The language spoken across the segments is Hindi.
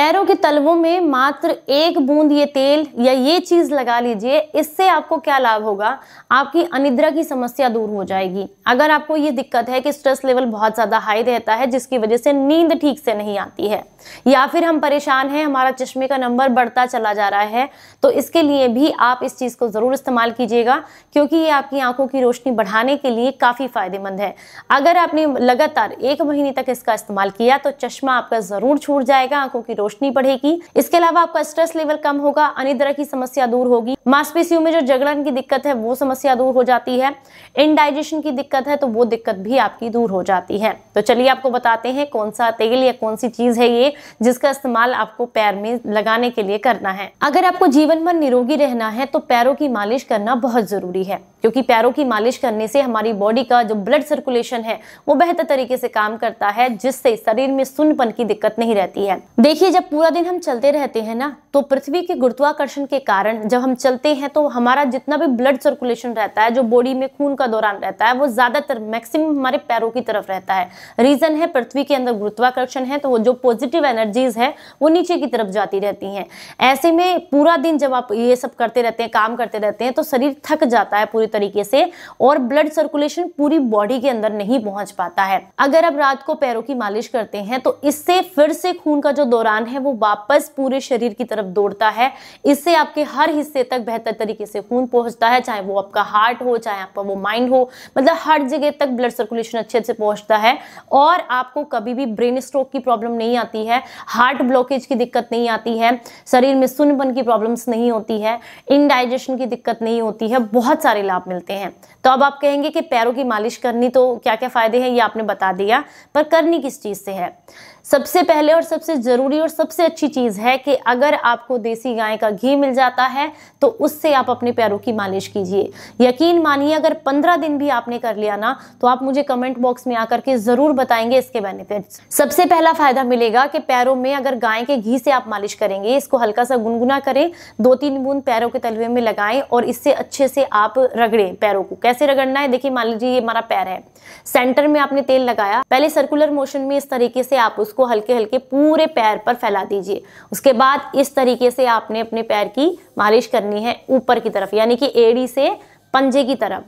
पैरों के तलवों में मात्र 1 बूंद ये तेल या ये चीज लगा लीजिए। इससे आपको क्या लाभ होगा? आपकी अनिद्रा की समस्या दूर हो जाएगी। अगर आपको ये दिक्कत है कि स्ट्रेस लेवल बहुत ज्यादा हाई रहता है जिसकी वजह से नींद ठीक से नहीं आती है, या फिर हम परेशान हैं, हमारा चश्मे का नंबर बढ़ता चला जा रहा है, तो इसके लिए भी आप इस चीज को जरूर इस्तेमाल कीजिएगा, क्योंकि ये आपकी आंखों की रोशनी बढ़ाने के लिए काफी फायदेमंद है। अगर आपने लगातार 1 महीने तक इसका इस्तेमाल किया तो चश्मा आपका जरूर छूट जाएगा, आंखों की रोशनी बढ़ेगी। इसके अलावा आपका स्ट्रेस लेवल कम होगा, अनिद्रा की समस्या दूर होगी, मांसपेशियों में जो जकड़न की दिक्कत है वो समस्या दूर हो जाती है, इनडाइजेशन की दिक्कत है तो वो दिक्कत भी आपकी दूर हो जाती है। तो चलिए आपको बताते हैं कौन सा तेल या कौन सी चीज है ये जिसका इस्तेमाल आपको पैर में लगाने के लिए करना है। अगर आपको जीवन भर निरोगी रहना है तो पैरों की मालिश करना बहुत जरूरी है, क्योंकि पैरों की मालिश करने से हमारी बॉडी का जो ब्लड सर्कुलेशन है वो बेहतर तरीके से काम करता है, जिससे शरीर में सुन्नपन की दिक्कत नहीं रहती है। देखिए, जब पूरा दिन हम चलते रहते हैं ना, तो पृथ्वी के गुरुत्वाकर्षण के कारण जब हम चलते हैं तो हमारा जितना भी ब्लड सर्कुलेशन रहता है, जो बॉडी में खून का दौरान रहता है, वो ज्यादातर मैक्सिमम हमारे पैरों की तरफ रहता है। रीजन है पृथ्वी के अंदर गुरुत्वाकर्षण है, तो वो जो पॉजिटिव एनर्जीज है वो नीचे की तरफ जाती रहती हैं। ऐसे में पूरा दिन जब आप ये सब करते रहते हैं, काम करते रहते हैं, तो शरीर थक जाता है पूरी तरीके से और ब्लड सर्कुलेशन पूरी बॉडी के अंदर नहीं पहुंच पाता है। अगर आप रात को पैरों की मालिश करते हैं तो इससे फिर से खून का जो दौरान है वो वापस पूरे शरीर की तरफ दौड़ता है। इससे आपके हर हिस्से तक बेहतर तरीके से खून पहुंचता है, चाहे वो आपका हार्ट हो, चाहे आपका वो माइंड हो, मतलब हर जगह तक ब्लड सर्कुलेशन अच्छे से पहुंचता है और आपको कभी भी ब्रेन स्ट्रोक की प्रॉब्लम नहीं आती है, हार्ट ब्लॉकेज की दिक्कत नहीं आती है, शरीर में सुन्नपन की प्रॉब्लम्स नहीं होती है, इनडाइजेशन की दिक्कत नहीं होती है, बहुत सारे लाभ मिलते हैं। तो अब आप कहेंगे कि पैरों की मालिश करनी, तो क्या क्या फायदे हैं ये आपने बता दिया, पर करनी किस चीज से है? सबसे पहले और सबसे जरूरी और सबसे अच्छी चीज है कि अगर आपको देसी गाय का घी मिल जाता है तो उससे आप अपने पैरों की मालिश कीजिए। यकीन मानिए, अगर 15 दिन भी आपने कर लिया ना, तो आप मुझे कमेंट बॉक्स में आकर के जरूर बताएंगे इसके बेनिफिट्स। सबसे पहला फायदा मिलेगा कि पैरों में अगर गाय के घी से आप मालिश करेंगे, इसको हल्का सा गुनगुना करें, 2-3 बूंद पैरों के तलवे में लगाएं और इससे अच्छे से आप रगड़ें पैरों को। कैसे रगड़ना है? देखिए, मान लीजिए ये हमारा पैर है, सेंटर में आपने तेल लगाया, पहले सर्कुलर मोशन में इस तरीके से आप उसको हल्के हल्के पूरे पैर पर फैला दीजिए। उसके बाद इस तरीके से आपने अपने पैर की मालिश करनी है ऊपर की तरफ, यानी कि एड़ी से पंजे की तरफ।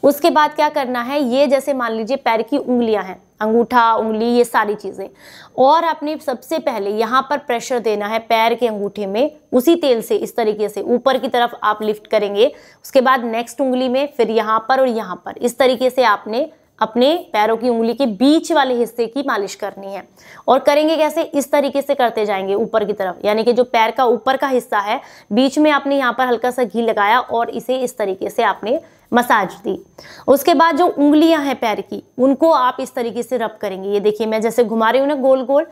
उसके बाद क्या करना है, ये जैसे मान लीजिए पैर की उंगलियां हैं, अंगूठा, उंगली, ये सारी चीजें, और आपने सबसे पहले यहाँ पर प्रेशर देना है पैर के अंगूठे में, उसी तेल से इस तरीके से ऊपर की तरफ आप लिफ्ट करेंगे। उसके बाद नेक्स्ट उंगली में, फिर यहाँ पर और यहाँ पर, इस तरीके से आपने अपने पैरों की उंगली के बीच वाले हिस्से की मालिश करनी है। और करेंगे कैसे? इस तरीके से करते जाएंगे ऊपर की तरफ, यानी कि जो पैर का ऊपर का हिस्सा है, बीच में आपने यहाँ पर हल्का सा घी लगाया और इसे इस तरीके से आपने मसाज दी। उसके बाद जो उंगलियां हैं पैर की, उनको आप इस तरीके से रब करेंगे। ये देखिए, मैं जैसे घुमा रही हूँ ना गोल गोल,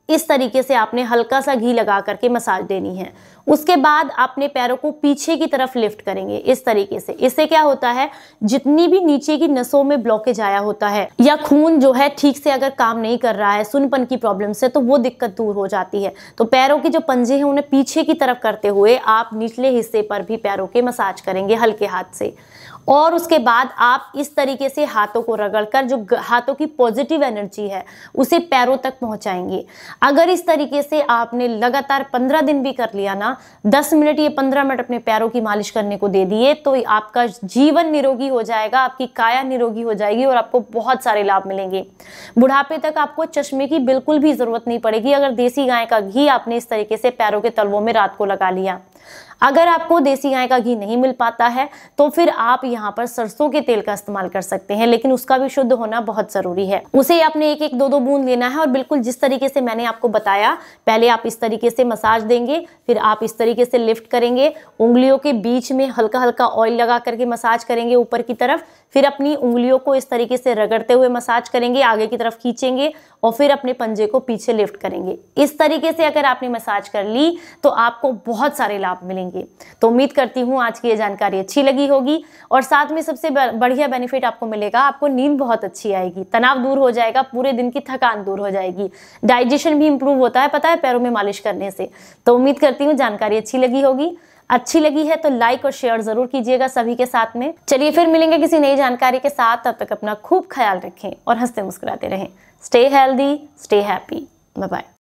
इस तरीके से आपने हल्का सा घी लगा करके मसाज देनी है। उसके बाद आपने पैरों को पीछे की तरफ लिफ्ट करेंगे इस तरीके से। इससे क्या होता है, जितनी भी नीचे की नसों में ब्लॉकेज आया होता है या खून जो है ठीक से अगर काम नहीं कर रहा है सुन्नपन की प्रॉब्लम से, तो वो दिक्कत दूर हो जाती है। तो पैरों के जो पंजे हैं उन्हें पीछे की तरफ करते हुए आप निचले हिस्से पर भी पैरों के मसाज करेंगे हल्के हाथ से। और उसके बाद आप इस तरीके से हाथों को रगड़कर जो हाथों की पॉजिटिव एनर्जी है उसे पैरों तक पहुंचाएंगे। अगर इस तरीके से आपने लगातार 15 दिन भी कर लिया ना, 10 मिनट या 15 मिनट अपने पैरों की मालिश करने को दे दिए, तो आपका जीवन निरोगी हो जाएगा, आपकी काया निरोगी हो जाएगी और आपको बहुत सारे लाभ मिलेंगे। बुढ़ापे तक आपको चश्मे की बिल्कुल भी जरूरत नहीं पड़ेगी अगर देसी गाय का घी आपने इस तरीके से पैरों के तलवों में रात को लगा लिया। अगर आपको देसी गाय का घी नहीं मिल पाता है तो फिर आप यहाँ पर सरसों के तेल का इस्तेमाल कर सकते हैं, लेकिन उसका भी शुद्ध होना बहुत जरूरी है। उसे आपने 1-1, 2-2 बूंद लेना है और बिल्कुल जिस तरीके से मैंने आपको बताया, पहले आप इस तरीके से मसाज देंगे, फिर आप इस तरीके से लिफ्ट करेंगे, उंगलियों के बीच में हल्का हल्का ऑयल लगा करके मसाज करेंगे ऊपर की तरफ, फिर अपनी उंगलियों को इस तरीके से रगड़ते हुए मसाज करेंगे, आगे की तरफ खींचेंगे और फिर अपने पंजे को पीछे लिफ्ट करेंगे। इस तरीके से अगर आपने मसाज कर ली तो आपको बहुत सारे लाभ मिलेंगे। तो उम्मीद करती हूँ आज की ये जानकारी अच्छी लगी होगी और साथ में सबसे बढ़िया बेनिफिट आपको मिलेगा, आपको नींद बहुत अच्छी आएगी, तनाव दूर हो जाएगा, पूरे दिन की थकान दूर हो जाएगी, डाइजेशन भी इंप्रूव होता है, पता है, पैरों में मालिश करने से। तो उम्मीद करती हूँ जानकारी अच्छी लगी होगी। अच्छी लगी है तो लाइक और शेयर जरूर कीजिएगा सभी के साथ में। चलिए फिर मिलेंगे किसी नई जानकारी के साथ, तब तक अपना खूब ख्याल रखें और हंसते मुस्कुराते रहें। Stay healthy, stay happy, bye bye.